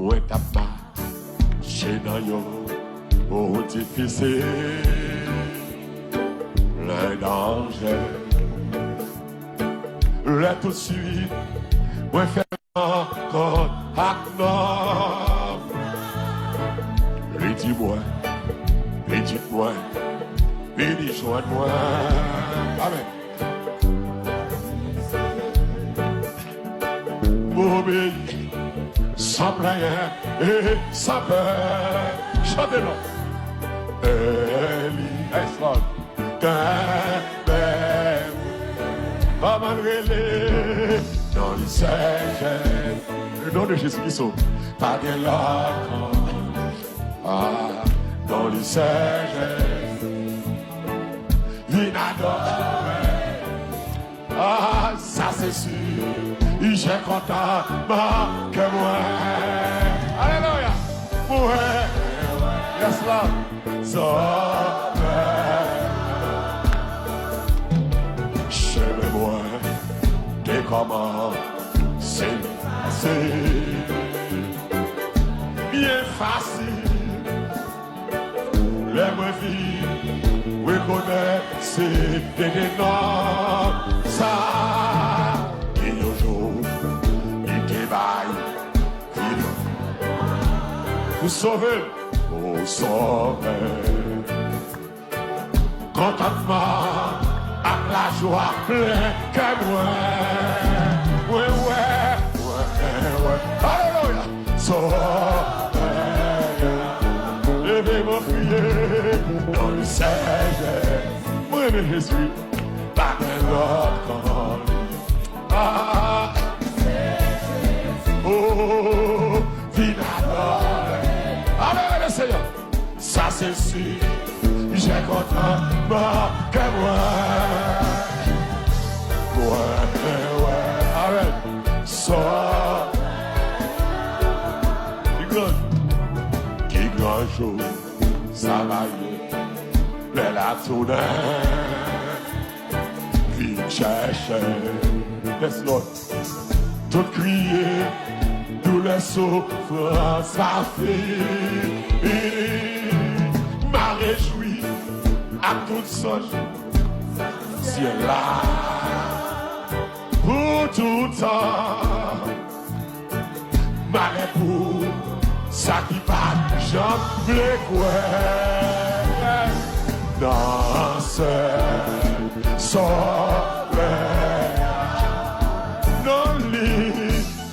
moi t'as pas chez Nayo au difficile le danger le tout de suite moi faire encore à non lui dis-moi lui dis-moi lui dis joins-moi amen m'obéir sans prière et sans peur. Chantez-le. Eli, Eslan, Kambem, Amanrele, dans les Seigneurs, le nom de Jésus-Christ, pas de l'encore, dans les Seigneurs, l'inadoré, ça c'est sûr. J'ai content que moi. Alléluia. Moi. Yes, Lord. So, chez-moi, des comment c'est bien facile. Les mots vie, reconnaître, c'est des noms. Ça. Vous sauvez, vous sauvez. Contentement, à la joie plein que moi. Ouais. Alléluia. Sauvez. Levez-moi crier dans le Seigneur. Moi, Jésus, pas de l'autre. Oh, vinador. Allez, le Seigneur. Ça c'est sûr. J'ai content que moi. Ouais. Arrête. Sors. Qui grand jour. Ça va y est. La tournée. Vite chercher. Laisse l'autre. Tout crier. Tous les souffrances, ça fait m'a réjoui à toute son ciel là pour tout temps m'a pour ça qui va j'en blé quoi dans ce soleil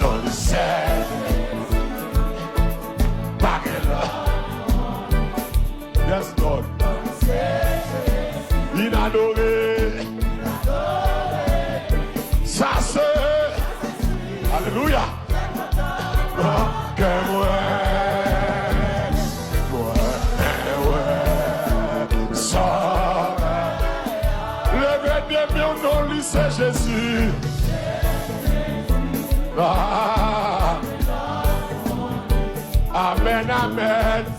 dans le ciel. Yes, Lord. Inadoré. Ça c'est. Alléluia. Que moi. Ça. Levez bien au nom de lycée Jésus. Amen.